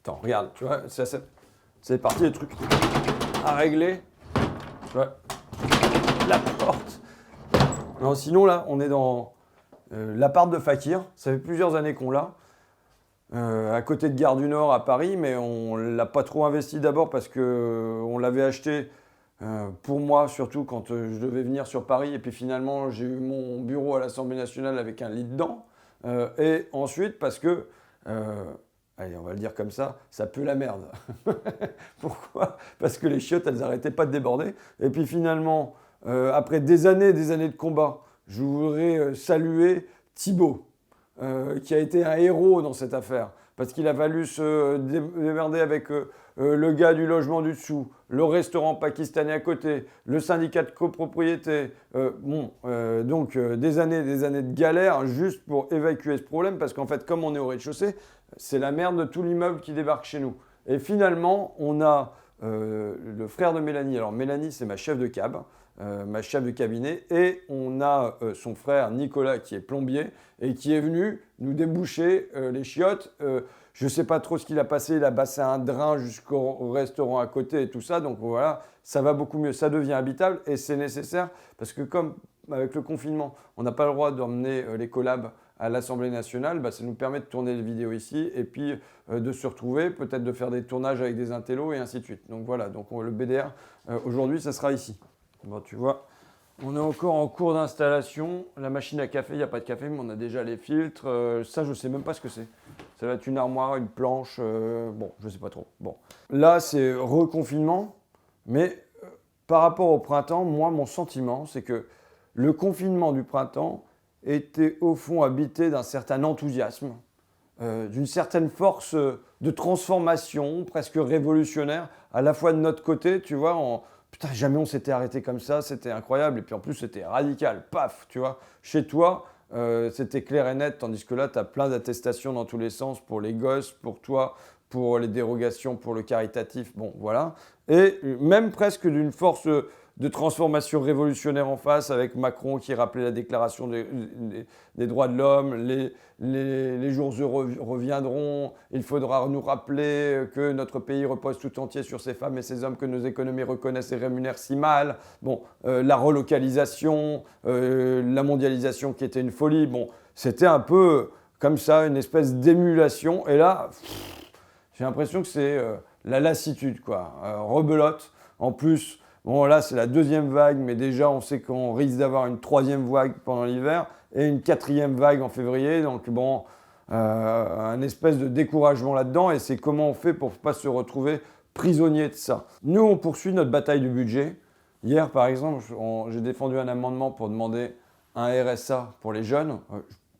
Attends, regarde, tu vois, c'est parti les trucs à régler. Tu vois, la porte. Non, sinon là, on est dans l'appart de Fakir. Ça fait plusieurs années qu'on l'a. À côté de Gare du Nord à Paris, mais on ne l'a pas trop investi d'abord parce qu'on l'avait acheté pour moi, surtout quand je devais venir sur Paris. Et puis finalement, j'ai eu mon bureau à l'Assemblée nationale avec un lit dedans. Et ensuite, parce que, allez, on va le dire comme ça pue la merde. Pourquoi? Parce que les chiottes, elles n'arrêtaient pas de déborder. Et puis finalement, après des années et des années de combat, je voudrais saluer Thibaut. Qui a été un héros dans cette affaire, parce qu'il a fallu se démerder avec le gars du logement du dessous, le restaurant pakistanais à côté, le syndicat de copropriété. Donc des années de galère juste pour évacuer ce problème, parce qu'en fait, comme on est au rez-de-chaussée, c'est la merde de tout l'immeuble qui débarque chez nous. Et finalement, on a le frère de Mélanie. Alors Mélanie, c'est ma chef de cab. Ma chef de cabinet, et on a son frère Nicolas qui est plombier et qui est venu nous déboucher les chiottes. Je ne sais pas trop ce qu'il a passé, il a passé un drain jusqu'au restaurant à côté et tout ça, donc voilà, ça va beaucoup mieux, ça devient habitable et c'est nécessaire parce que comme avec le confinement, on n'a pas le droit d'emmener les collabs à l'Assemblée nationale, ça nous permet de tourner les vidéos ici et puis de se retrouver, peut-être de faire des tournages avec des intellos et ainsi de suite. Donc voilà, donc le BDR aujourd'hui, ça sera ici. Bon, tu vois, on est encore en cours d'installation. La machine à café, il n'y a pas de café, mais on a déjà les filtres. Ça, je ne sais même pas ce que c'est. Ça va être une armoire, une planche. Bon, je ne sais pas trop. Bon. Là, c'est reconfinement. Mais par rapport au printemps, moi, mon sentiment, c'est que le confinement du printemps était au fond habité d'un certain enthousiasme, d'une certaine force de transformation, presque révolutionnaire, à la fois de notre côté, tu vois, putain, jamais on s'était arrêté comme ça, c'était incroyable. Et puis en plus, c'était radical, paf, tu vois. Chez toi, c'était clair et net, tandis que là, tu as plein d'attestations dans tous les sens pour les gosses, pour toi, pour les dérogations, pour le caritatif, bon, voilà. Et même presque d'une force de transformation révolutionnaire en face, avec Macron qui rappelait la déclaration des droits de l'homme, les jours heureux reviendront, il faudra nous rappeler que notre pays repose tout entier sur ces femmes et ces hommes que nos économies reconnaissent et rémunèrent si mal. Bon, la relocalisation, la mondialisation qui était une folie, bon, c'était un peu comme ça, une espèce d'émulation. Et là, j'ai l'impression que c'est la lassitude, quoi. Rebelote. En plus, bon, là, c'est la deuxième vague, mais déjà, on sait qu'on risque d'avoir une troisième vague pendant l'hiver et une quatrième vague en février. Donc, bon, un espèce de découragement là-dedans. Et c'est comment on fait pour ne pas se retrouver prisonnier de ça. Nous, on poursuit notre bataille du budget. Hier, par exemple, j'ai défendu un amendement pour demander un RSA pour les jeunes.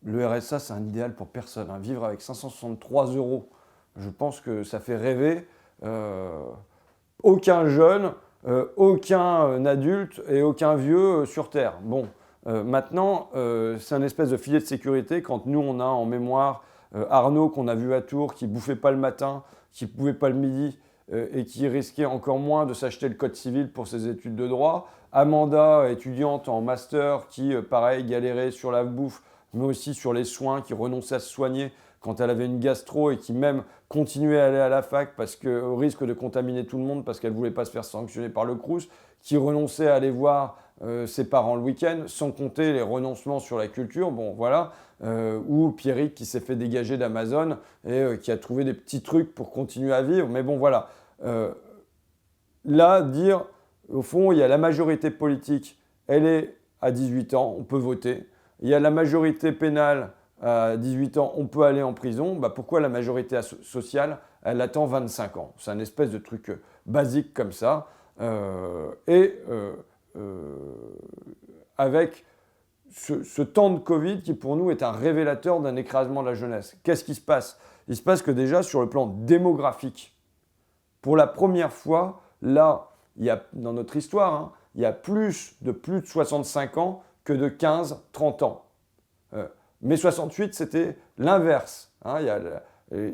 Le RSA, c'est un idéal pour personne. Hein. Vivre avec 563 €, je pense que ça fait rêver. Aucun jeune... aucun adulte et aucun vieux sur Terre. Bon, maintenant, c'est un espèce de filet de sécurité quand nous, on a en mémoire Arnaud qu'on a vu à Tours, qui bouffait pas le matin, qui pouvait pas le midi et qui risquait encore moins de s'acheter le code civil pour ses études de droit. Amanda, étudiante en master, qui, pareil, galérait sur la bouffe, mais aussi sur les soins, qui renonçait à se soigner quand elle avait une gastro et qui même continuait à aller à la fac au risque de contaminer tout le monde parce qu'elle ne voulait pas se faire sanctionner par le Crous, qui renonçait à aller voir ses parents le week-end, sans compter les renoncements sur la culture, bon voilà, ou Pierrick qui s'est fait dégager d'Amazon et qui a trouvé des petits trucs pour continuer à vivre, mais bon voilà. Là, dire, au fond, il y a la majorité politique, elle est à 18 ans, on peut voter, il y a la majorité pénale, à 18 ans, on peut aller en prison. Pourquoi la majorité sociale, elle attend 25 ans? C'est un espèce de truc basique comme ça. Avec ce temps de Covid qui, pour nous, est un révélateur d'un écrasement de la jeunesse. Qu'est-ce qui se passe? Il se passe que déjà, sur le plan démographique, pour la première fois, là, dans notre histoire, hein, il y a plus de 65 ans que de 15-30 ans. Mais 68, c'était l'inverse. Hein,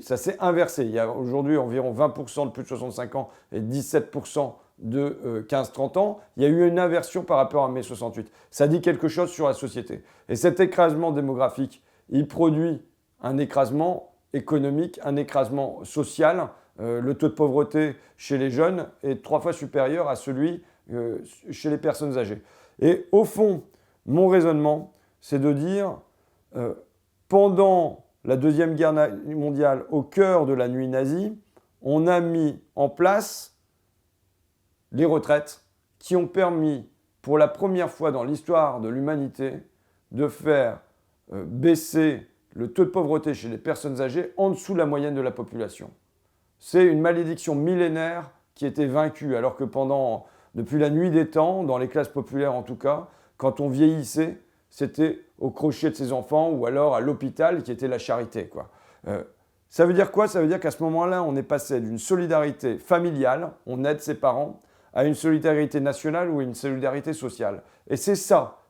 ça s'est inversé. Il y a aujourd'hui environ 20% de plus de 65 ans et 17% de 15-30 ans. Il y a eu une inversion par rapport à mai 68. Ça dit quelque chose sur la société. Et cet écrasement démographique, il produit un écrasement économique, un écrasement social. Le taux de pauvreté chez les jeunes est 3 fois supérieur à celui chez les personnes âgées. Et au fond, mon raisonnement, c'est de dire, pendant la Deuxième Guerre mondiale, au cœur de la nuit nazie, on a mis en place les retraites qui ont permis, pour la première fois dans l'histoire de l'humanité, de faire baisser le taux de pauvreté chez les personnes âgées en dessous de la moyenne de la population. C'est une malédiction millénaire qui était vaincue, alors que depuis la nuit des temps, dans les classes populaires en tout cas, quand on vieillissait, c'était au crochet de ses enfants ou alors à l'hôpital qui était la charité, quoi. Ça veut dire quoi? Ça veut dire qu'à ce moment-là, on est passé d'une solidarité familiale, on aide ses parents, à une solidarité nationale ou une solidarité sociale. Et c'est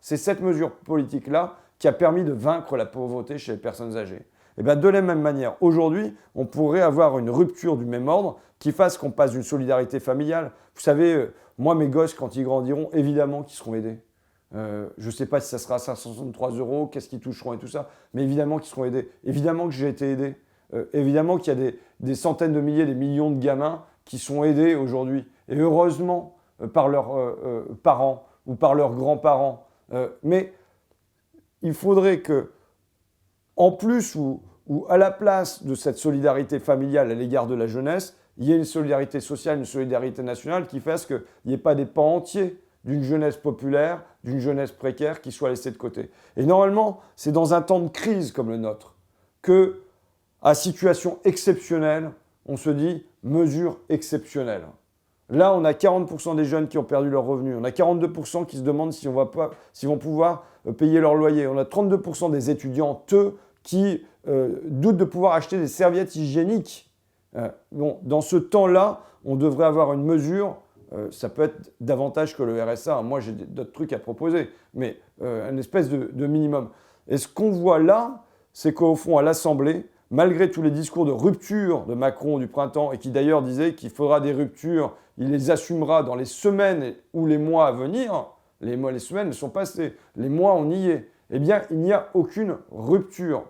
cette mesure politique-là qui a permis de vaincre la pauvreté chez les personnes âgées. Et bien, de la même manière, aujourd'hui, on pourrait avoir une rupture du même ordre qui fasse qu'on passe d'une solidarité familiale. Vous savez, moi, mes gosses, quand ils grandiront, évidemment qu'ils seront aidés. Je ne sais pas si ça sera 563 €, qu'est-ce qu'ils toucheront et tout ça, mais évidemment qu'ils seront aidés. Évidemment que j'ai été aidé. Évidemment qu'il y a des centaines de milliers, des millions de gamins qui sont aidés aujourd'hui. Et heureusement, par leurs parents ou par leurs grands-parents. Mais il faudrait que, en plus ou à la place de cette solidarité familiale à l'égard de la jeunesse, il y ait une solidarité sociale, une solidarité nationale qui fasse qu'il n'y ait pas des pans entiers d'une jeunesse populaire, d'une jeunesse précaire qui soient laissés de côté. Et normalement, c'est dans un temps de crise comme le nôtre que, à situation exceptionnelle, on se dit mesure exceptionnelle. Là, on a 40% des jeunes qui ont perdu leurs revenus. On a 42% qui se demandent s'ils vont pouvoir payer leur loyer. On a 32% des étudiantes qui doutent de pouvoir acheter des serviettes hygiéniques. Bon, dans ce temps-là, on devrait avoir une mesure, ça peut être davantage que le RSA. Moi, j'ai d'autres trucs à proposer, mais une espèce de minimum. Et ce qu'on voit là, c'est qu'au fond, à l'Assemblée, malgré tous les discours de rupture de Macron du printemps, et qui d'ailleurs disait qu'il faudra des ruptures, il les assumera dans les semaines ou les mois à venir, les semaines sont passées, les mois on y est, eh bien il n'y a aucune rupture.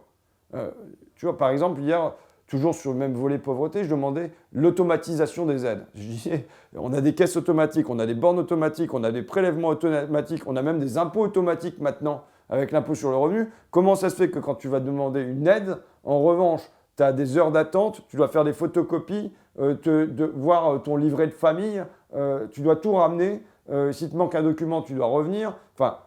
Tu vois, par exemple, hier, toujours sur le même volet pauvreté, je demandais l'automatisation des aides. Je disais, on a des caisses automatiques, on a des bornes automatiques, on a des prélèvements automatiques, on a même des impôts automatiques maintenant avec l'impôt sur le revenu. Comment ça se fait que quand tu vas demander une aide, en revanche, tu as des heures d'attente, tu dois faire des photocopies, voir ton livret de famille, tu dois tout ramener. Si te manque un document, tu dois revenir. Enfin,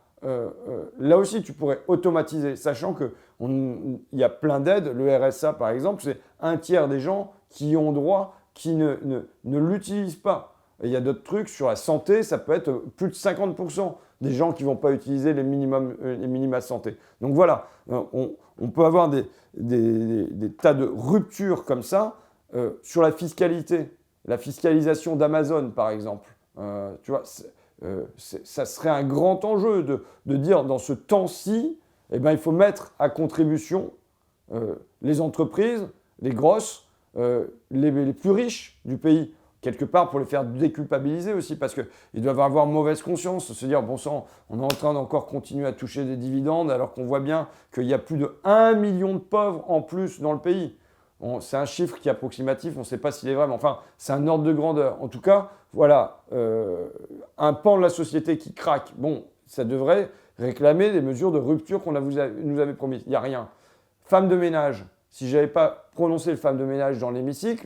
là aussi, tu pourrais automatiser, sachant qu'il y a plein d'aides. Le RSA, par exemple, c'est un tiers des gens qui y ont droit, qui ne l'utilisent pas. Et il y a d'autres trucs sur la santé, ça peut être plus de 50% des gens qui ne vont pas utiliser les minima santé. Donc voilà, on peut avoir des tas de ruptures comme ça sur la fiscalité, la fiscalisation d'Amazon par exemple. Tu vois, ça serait un grand enjeu de dire dans ce temps-ci, eh ben, il faut mettre à contribution les entreprises, les grosses, les plus riches du pays. Quelque part pour les faire déculpabiliser aussi, parce qu'ils doivent avoir mauvaise conscience, se dire, bon sang, on est en train d'encore continuer à toucher des dividendes, alors qu'on voit bien qu'il y a plus de 1 million de pauvres en plus dans le pays. C'est un chiffre qui est approximatif, on ne sait pas s'il est vrai, mais enfin, c'est un ordre de grandeur. En tout cas, voilà, un pan de la société qui craque, bon, ça devrait réclamer des mesures de rupture qu'on nous avait promises. Il n'y a rien. Femme de ménage, si je n'avais pas prononcé le femme de ménage dans l'hémicycle,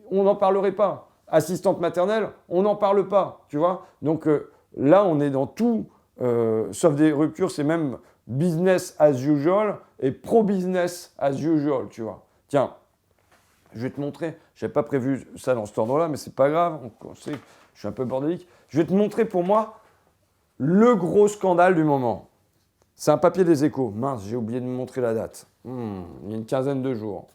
on n'en parlerait pas. Assistante maternelle, on n'en parle pas, tu vois. Donc là, on est dans tout, sauf des ruptures, c'est même business as usual et pro-business as usual, tu vois. Tiens, je vais te montrer, je n'avais pas prévu ça dans cet ordre-là, mais c'est pas grave, on sait, je suis un peu bordélique. Je vais te montrer pour moi le gros scandale du moment. C'est un papier des Échos. Mince, j'ai oublié de me montrer la date. Il y a une quinzaine de jours.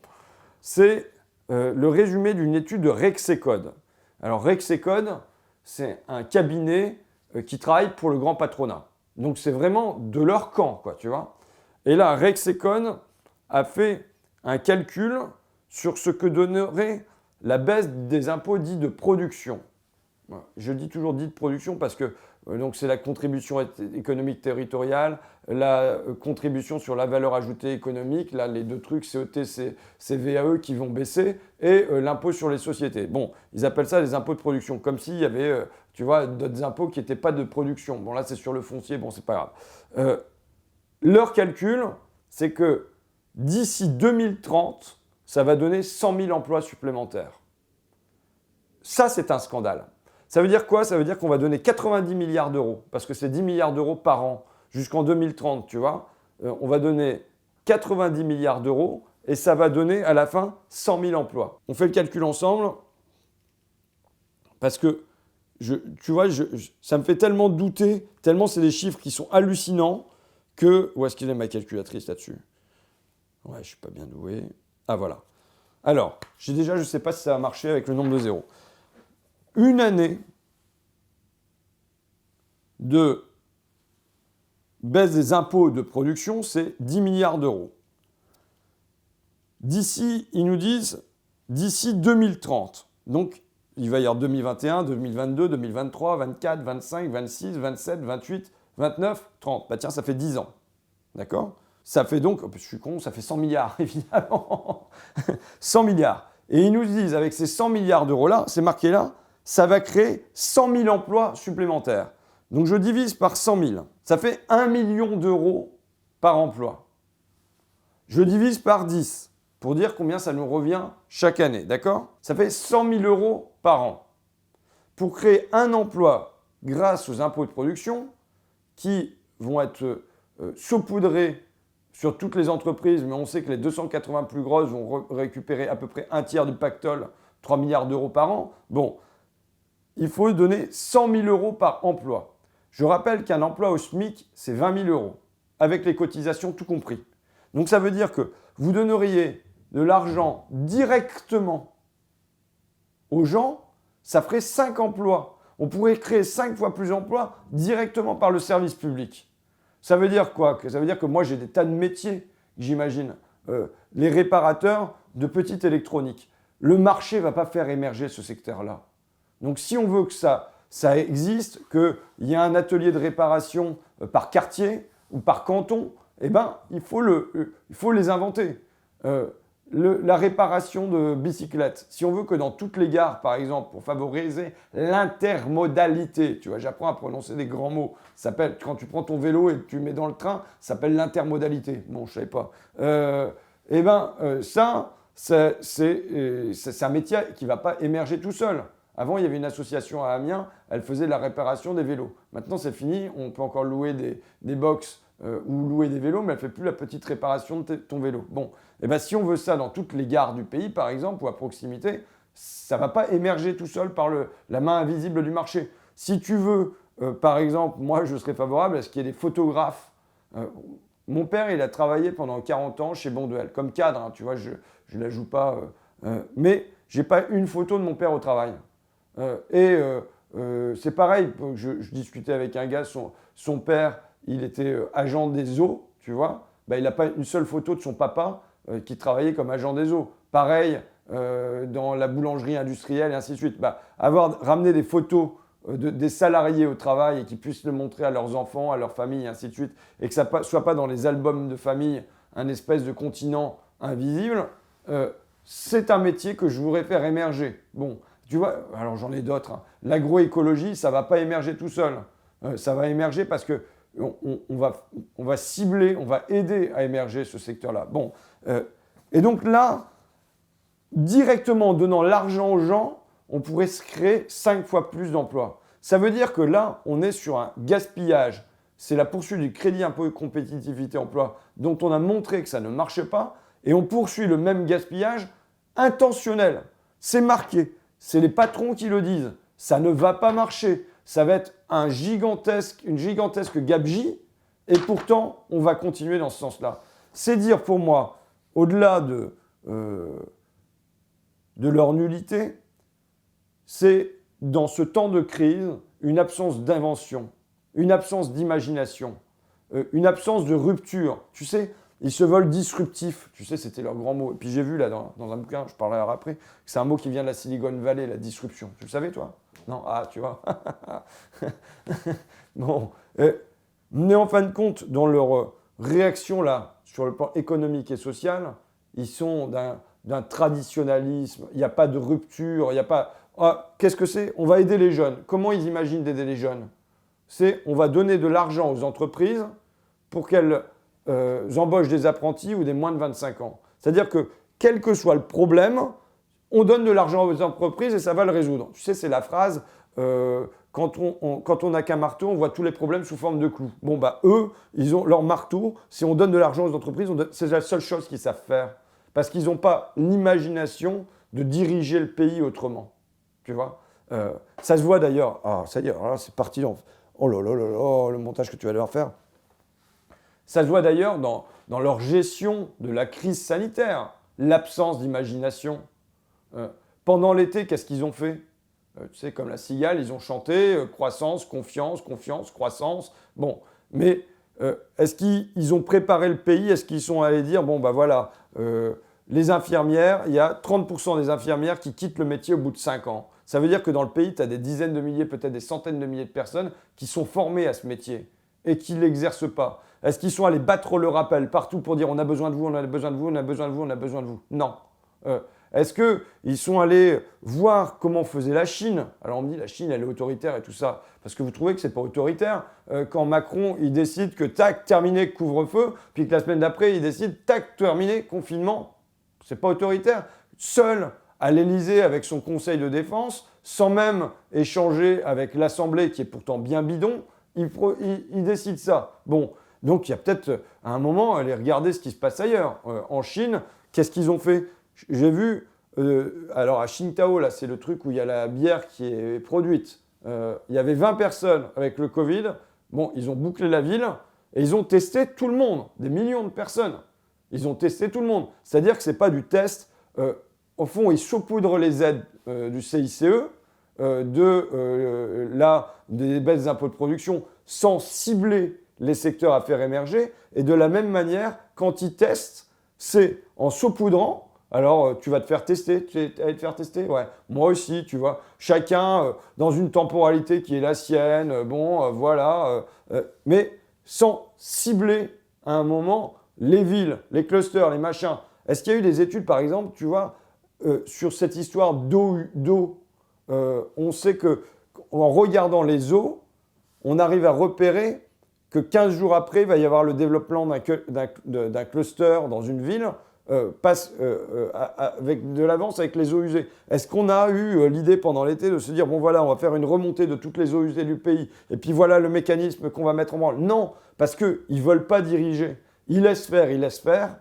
C'est le résumé d'une étude de Rexecode. Alors Rexecode, c'est un cabinet qui travaille pour le grand patronat. Donc c'est vraiment de leur camp, quoi, tu vois. Et là, Rexecode a fait un calcul sur ce que donnerait la baisse des impôts dits de production. Je dis toujours dits de production parce que donc c'est la contribution économique territoriale, la contribution sur la valeur ajoutée économique, là les deux trucs CET, CVAE qui vont baisser, et l'impôt sur les sociétés. Bon, ils appellent ça les impôts de production, comme s'il y avait, tu vois, d'autres impôts qui n'étaient pas de production. Bon là c'est sur le foncier, bon c'est pas grave. Leur calcul, c'est que d'ici 2030, ça va donner 100 000 emplois supplémentaires. Ça, c'est un scandale. Ça veut dire quoi? Ça veut dire qu'on va donner 90 milliards d'euros, parce que c'est 10 milliards d'euros par an jusqu'en 2030, tu vois. On va donner 90 milliards d'euros et ça va donner à la fin 100 000 emplois. On fait le calcul ensemble parce que, tu vois, ça me fait tellement douter, tellement c'est des chiffres qui sont hallucinants que... Où est-ce qu'il est ma calculatrice là-dessus? Ouais, je ne suis pas bien doué. Ah, voilà. Alors, je ne sais pas si ça va marcher avec le nombre de zéros. Une année de baisse des impôts de production, c'est 10 milliards d'euros. D'ici, ils nous disent, d'ici 2030. Donc, il va y avoir 2021, 2022, 2023, 24, 25, 26, 27, 28, 29, 30. Bah tiens, ça fait 10 ans. D'accord? Ça fait donc, je suis con, ça fait 100 milliards, évidemment. 100 milliards. Et ils nous disent, avec ces 100 milliards d'euros-là, c'est marqué là, ça va créer 100 000 emplois supplémentaires. Donc je divise par 100 000. Ça fait 1 million d'euros par emploi. Je divise par 10 pour dire combien ça nous revient chaque année. D'accord? Ça fait 100 000 euros par an. Pour créer un emploi grâce aux impôts de production qui vont être saupoudrés sur toutes les entreprises, mais on sait que les 280 plus grosses vont récupérer à peu près un tiers du pactole, 3 milliards d'euros par an. Bon, il faut donner 100 000 euros par emploi. Je rappelle qu'un emploi au SMIC, c'est 20 000 euros, avec les cotisations tout compris. Donc ça veut dire que vous donneriez de l'argent directement aux gens, ça ferait 5 emplois. On pourrait créer 5 fois plus d'emplois directement par le service public. Ça veut dire quoi? Ça veut dire que moi, j'ai des tas de métiers, j'imagine. Les réparateurs de petite électronique. Le marché ne va pas faire émerger ce secteur-là. Donc, si on veut que ça existe, qu'il y ait un atelier de réparation par quartier ou par canton, eh ben, il faut les inventer. La réparation de bicyclettes. Si on veut que dans toutes les gares, par exemple, pour favoriser l'intermodalité, tu vois, j'apprends à prononcer des grands mots. Ça s'appelle, quand tu prends ton vélo et que tu le mets dans le train, ça s'appelle l'intermodalité. Bon, je ne savais pas. Ça, c'est un métier qui ne va pas émerger tout seul. Avant, il y avait une association à Amiens, elle faisait de la réparation des vélos. Maintenant, c'est fini, on peut encore louer des box ou louer des vélos, mais elle ne fait plus la petite réparation de ton vélo. Bon, et ben, si on veut ça dans toutes les gares du pays, par exemple, ou à proximité, ça ne va pas émerger tout seul par la main invisible du marché. Si tu veux, par exemple, moi, je serais favorable à ce qu'il y ait des photographes. Mon père, il a travaillé pendant 40 ans chez Bonduelle, comme cadre, hein, tu vois, je ne la joue pas. Mais je n'ai pas une photo de mon père au travail. C'est pareil, je discutais avec un gars, son père, il était agent des eaux, tu vois. Ben, il n'a pas une seule photo de son papa qui travaillait comme agent des eaux. Pareil dans la boulangerie industrielle et ainsi de suite. Ben, ramener des photos des salariés au travail et qu'ils puissent le montrer à leurs enfants, à leur famille et ainsi de suite, et que ça ne soit pas dans les albums de famille un espèce de continent invisible, c'est un métier que je voudrais faire émerger. Bon, tu vois, alors j'en ai d'autres. Hein. L'agroécologie, ça ne va pas émerger tout seul. Ça va émerger parce que on va cibler, on va aider à émerger ce secteur-là. Bon, et donc là, directement en donnant l'argent aux gens, on pourrait se créer 5 fois plus d'emplois. Ça veut dire que là, on est sur un gaspillage. C'est la poursuite du crédit impôt compétitivité emploi dont on a montré que ça ne marchait pas. Et on poursuit le même gaspillage intentionnel. C'est marqué. C'est les patrons qui le disent. Ça ne va pas marcher. Ça va être une gigantesque gabegie. Et pourtant, on va continuer dans ce sens-là. C'est dire pour moi, au-delà de leur nullité, c'est dans ce temps de crise une absence d'invention, une absence d'imagination, une absence de rupture. Tu sais, ils se veulent disruptifs. Tu sais, c'était leur grand mot. Et puis j'ai vu là dans un bouquin, je parlerai après, que c'est un mot qui vient de la Silicon Valley, la disruption. Tu le savais, toi ? Non, ah, tu vois. Bon. Mais en fin de compte, dans leur réaction là, sur le plan économique et social, ils sont d'un traditionnalisme. Il n'y a pas de rupture. Il n'y a pas. Ah, qu'est-ce que c'est? On va aider les jeunes. Comment ils imaginent d'aider les jeunes? C'est on va donner de l'argent aux entreprises pour qu'elles embauchent des apprentis ou des moins de 25 ans. C'est-à-dire que quel que soit le problème, on donne de l'argent aux entreprises et ça va le résoudre. Tu sais, c'est la phrase quand on n'a qu'un marteau, on voit tous les problèmes sous forme de clous. Bon, bah, eux, ils ont leur marteau. Si on donne de l'argent aux entreprises, c'est la seule chose qu'ils savent faire. Parce qu'ils n'ont pas l'imagination de diriger le pays autrement. Tu vois ça se voit d'ailleurs. Ah, ça y est, c'est parti. Oh là là là là, le montage que tu vas devoir faire. Ça se voit d'ailleurs dans leur gestion de la crise sanitaire, l'absence d'imagination. Pendant l'été, qu'est-ce qu'ils ont fait? Tu sais, comme la cigale, ils ont chanté croissance, confiance, confiance, croissance. Bon, mais est-ce qu'ils ont préparé le pays? Est-ce qu'ils sont allés dire, bon, bah voilà, les infirmières, il y a 30% des infirmières qui quittent le métier au bout de 5 ans. Ça veut dire que dans le pays, tu as des dizaines de milliers, peut-être des centaines de milliers de personnes qui sont formées à ce métier et qui ne l'exercent pas. Est-ce qu'ils sont allés battre le rappel partout pour dire on a besoin de vous, on a besoin de vous, on a besoin de vous, on a besoin de vous? Non. Est-ce qu'ils sont allés voir comment faisait la Chine? Alors on me dit la Chine elle est autoritaire et tout ça. Parce que vous trouvez que c'est pas autoritaire quand Macron il décide que tac, terminé couvre-feu, puis que la semaine d'après il décide tac, terminé confinement. C'est pas autoritaire. Seul à l'Élysée avec son conseil de défense, sans même échanger avec l'Assemblée qui est pourtant bien bidon, il décide ça. Bon, donc il y a peut-être à un moment aller regarder ce qui se passe ailleurs. En Chine, qu'est-ce qu'ils ont fait? J'ai vu, alors à Qingdao, là, c'est le truc où il y a la bière qui est produite. Il y avait 20 personnes avec le Covid. Bon, ils ont bouclé la ville et ils ont testé tout le monde, des millions de personnes. Ils ont testé tout le monde. C'est-à-dire que ce n'est pas du test. Au fond, ils saupoudrent les aides du CICE, des baisses d'impôts de production, sans cibler les secteurs à faire émerger. Et de la même manière, quand ils testent, c'est en saupoudrant. Alors, tu vas te faire tester, tu vas te faire tester? Ouais, moi aussi, tu vois. Chacun dans une temporalité qui est la sienne, voilà. Mais sans cibler à un moment les villes, les clusters, les machins. Est-ce qu'il y a eu des études, par exemple, tu vois, sur cette histoire d'eau? On sait qu'en regardant les eaux, on arrive à repérer que 15 jours après, il va y avoir le développement d'un cluster dans une ville. Avec de l'avance avec les eaux usées. Est-ce qu'on a eu l'idée pendant l'été de se dire, bon voilà, on va faire une remontée de toutes les eaux usées du pays, et puis voilà le mécanisme qu'on va mettre en branle? Non, parce qu'ils ne veulent pas diriger. Ils laissent faire,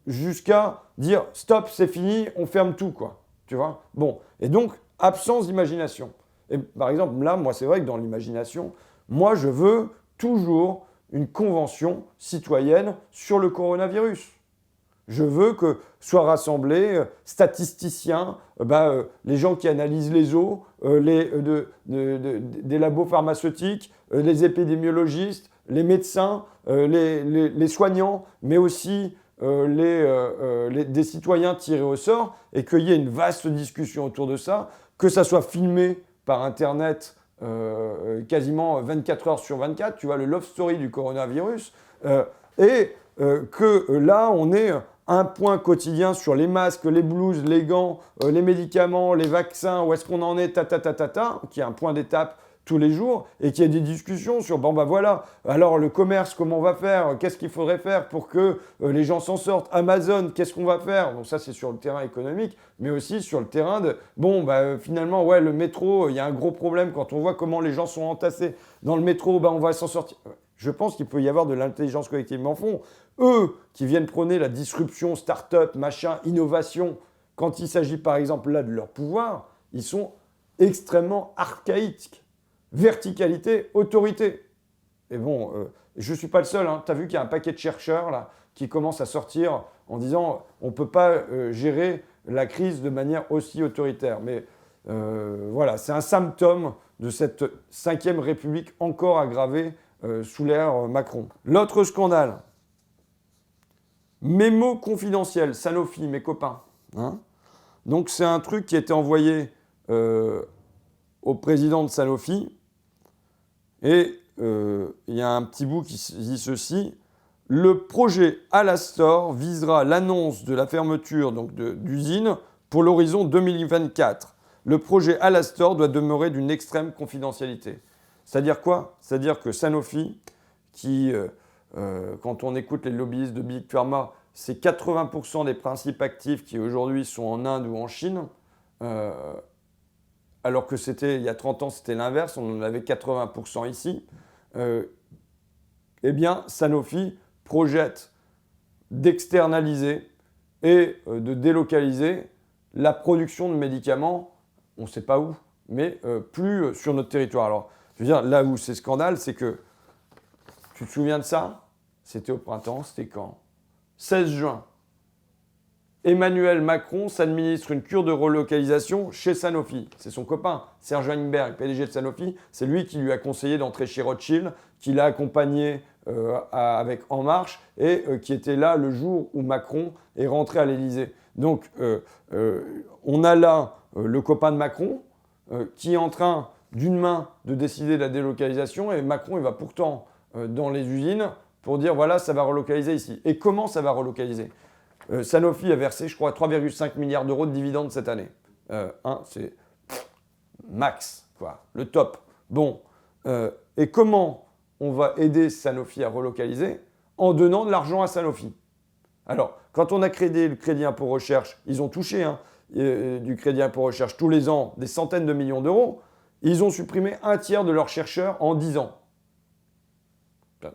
jusqu'à dire, stop, c'est fini, on ferme tout, quoi. Tu vois? Bon, et donc, absence d'imagination. Et par exemple, là, moi, c'est vrai que dans l'imagination, moi, je veux toujours une convention citoyenne sur le coronavirus. Je veux que soient rassemblés statisticiens, les gens qui analysent les eaux, des labos pharmaceutiques, les épidémiologistes, les médecins, les soignants, mais aussi des citoyens tirés au sort, et qu'il y ait une vaste discussion autour de ça, que ça soit filmé par Internet quasiment 24 heures sur 24, tu vois, le love story du coronavirus, que là, on ait un point quotidien sur les masques, les blouses, les gants, les médicaments, les vaccins, où est-ce qu'on en est, qui est un point d'étape tous les jours, et qu'il y ait des discussions sur, voilà, alors le commerce, comment on va faire, qu'est-ce qu'il faudrait faire pour que les gens s'en sortent, Amazon, qu'est-ce qu'on va faire? Donc ça, c'est sur le terrain économique, mais aussi sur le terrain de, finalement, ouais, le métro, il y a un gros problème quand on voit comment les gens sont entassés dans le métro, on va s'en sortir. Je pense qu'il peut y avoir de l'intelligence collective. Mais en fond, eux qui viennent prôner la disruption, start-up, machin, innovation, quand il s'agit par exemple là de leur pouvoir, ils sont extrêmement archaïques. Verticalité, autorité. Et bon, je ne suis pas le seul. Hein. Tu as vu qu'il y a un paquet de chercheurs là, qui commencent à sortir en disant on ne peut pas gérer la crise de manière aussi autoritaire. Mais voilà, c'est un symptôme de cette 5e République encore aggravée sous l'ère Macron. L'autre scandale, mémo confidentiel, Sanofi, mes copains. Hein. Donc c'est un truc qui a été envoyé au président de Sanofi et il y a un petit bout qui dit ceci. Le projet Alastor visera l'annonce de la fermeture d'usine pour l'horizon 2024. Le projet Alastor doit demeurer d'une extrême confidentialité. C'est-à-dire quoi? C'est-à-dire que Sanofi, qui, quand on écoute les lobbyistes de Big Pharma, c'est 80% des principes actifs qui aujourd'hui sont en Inde ou en Chine, alors que il y a 30 ans, c'était l'inverse, on en avait 80% ici. Eh bien, Sanofi projette d'externaliser et de délocaliser la production de médicaments, on ne sait pas où, mais plus sur notre territoire. Alors, je veux dire, là où c'est scandale, c'est que, tu te souviens de ça? C'était au printemps, c'était quand? 16 juin. Emmanuel Macron s'administre une cure de relocalisation chez Sanofi. C'est son copain, Serge Weinberg, PDG de Sanofi. C'est lui qui lui a conseillé d'entrer chez Rothschild, qui l'a accompagné avec En Marche et qui était là le jour où Macron est rentré à l'Élysée. Donc, on a là le copain de Macron qui est en train, d'une main, de décider de la délocalisation et Macron, il va pourtant dans les usines pour dire voilà, ça va relocaliser ici. Et comment ça va relocaliser? Sanofi a versé, je crois, 3,5 milliards d'euros de dividendes cette année. C'est max, quoi, le top. Bon, et comment on va aider Sanofi à relocaliser? En donnant de l'argent à Sanofi. Alors, quand on a créé le crédit impôt recherche, ils ont touché du crédit impôt recherche tous les ans des centaines de millions d'euros. Ils ont supprimé un tiers de leurs chercheurs en 10 ans.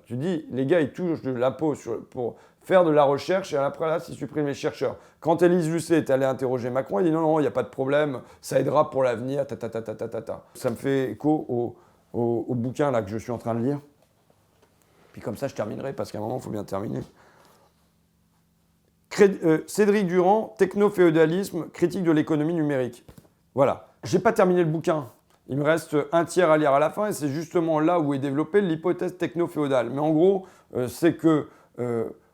Tu dis, les gars, ils touchent de l'impôt pour faire de la recherche et après là, ils suppriment les chercheurs. Quand Élise Lucet est allée interroger Macron, il dit non, il n'y a pas de problème, ça aidera pour l'avenir, Ça me fait écho au bouquin là, que je suis en train de lire. Puis comme ça, je terminerai parce qu'à un moment, il faut bien terminer. Cédric Durand, Techno-féodalisme, critique de l'économie numérique. Voilà. Je n'ai pas terminé le bouquin. Il me reste un tiers à lire à la fin et c'est justement là où est développée l'hypothèse techno-féodale. Mais en gros, c'est que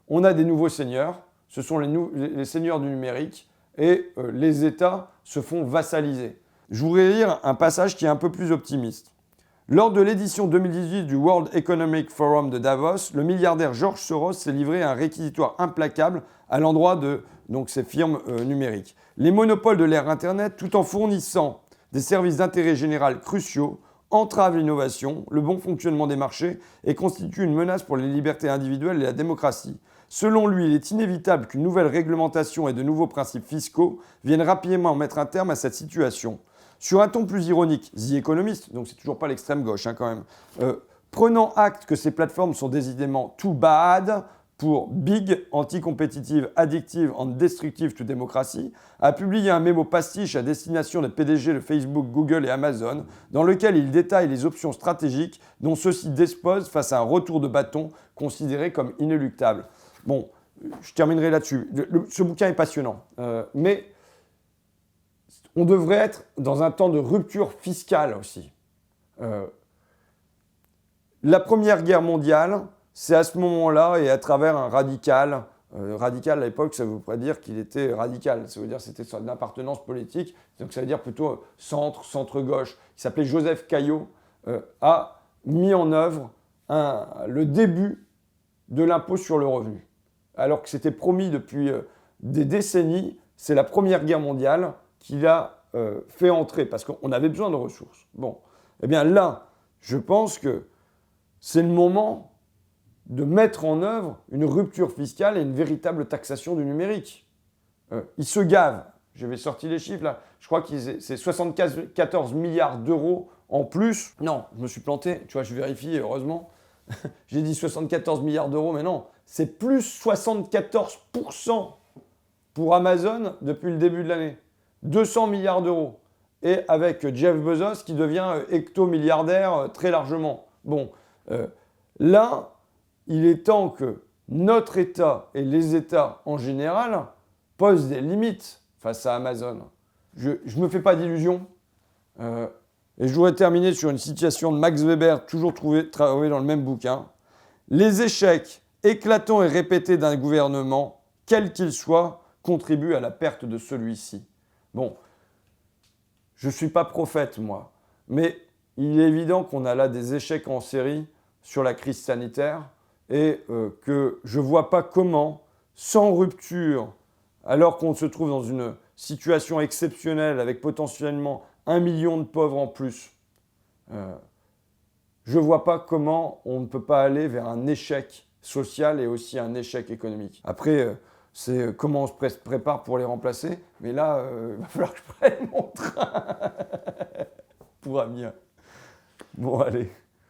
on a des nouveaux seigneurs, ce sont les seigneurs du numérique et les États se font vassaliser. Je voudrais lire un passage qui est un peu plus optimiste. Lors de l'édition 2018 du World Economic Forum de Davos, le milliardaire George Soros s'est livré à un réquisitoire implacable à l'endroit de ces firmes numériques. Les monopoles de l'ère Internet, tout en fournissant des services d'intérêt général cruciaux, entravent l'innovation, le bon fonctionnement des marchés et constituent une menace pour les libertés individuelles et la démocratie. Selon lui, il est inévitable qu'une nouvelle réglementation et de nouveaux principes fiscaux viennent rapidement mettre un terme à cette situation. Sur un ton plus ironique, The Economist, donc c'est toujours pas l'extrême gauche quand même, prenant acte que ces plateformes sont décidément too bad pour big, anticompétitive, addictive and destructive to démocratie, a publié un mémo pastiche à destination des PDG de Facebook, Google et Amazon, dans lequel il détaille les options stratégiques dont ceux-ci disposent face à un retour de bâton considéré comme inéluctable. Bon, je terminerai là-dessus. Ce bouquin est passionnant, mais on devrait être dans un temps de rupture fiscale aussi. La Première Guerre mondiale, c'est à ce moment-là et à travers un radical. Radical à l'époque, ça veut pas dire qu'il était radical, ça veut dire que c'était une appartenance politique, donc ça veut dire plutôt centre-gauche, qui s'appelait Joseph Caillaux, a mis en œuvre le début de l'impôt sur le revenu. Alors que c'était promis depuis des décennies, c'est la Première Guerre mondiale qui l'a fait entrer, parce qu'on avait besoin de ressources. Bon, eh bien là, je pense que c'est le moment de mettre en œuvre une rupture fiscale et une véritable taxation du numérique. Ils se gavent. Je vais sortir les chiffres là. Je crois que c'est 74 milliards d'euros en plus. Non, je me suis planté. Tu vois, je vérifie, heureusement. J'ai dit 74 milliards d'euros, mais non. C'est plus 74% pour Amazon depuis le début de l'année. 200 milliards d'euros. Et avec Jeff Bezos qui devient hecto-milliardaire très largement. Bon, là, il est temps que notre État et les États en général posent des limites face à Amazon. Je ne me fais pas d'illusions. Et je voudrais terminer sur une citation de Max Weber, toujours trouvée dans le même bouquin. Les échecs éclatants et répétés d'un gouvernement, quel qu'il soit, contribuent à la perte de celui-ci. Bon, je ne suis pas prophète, moi, Mais il est évident qu'on a là des échecs en série sur la crise sanitaire et que je ne vois pas comment, sans rupture, alors qu'on se trouve dans une situation exceptionnelle avec potentiellement 1 million de pauvres en plus, je ne vois pas comment on ne peut pas aller vers un échec social et aussi un échec économique. Après, c'est comment on se prépare pour les remplacer, mais là, il va falloir que je prenne mon train pour Amiens. Bon, allez.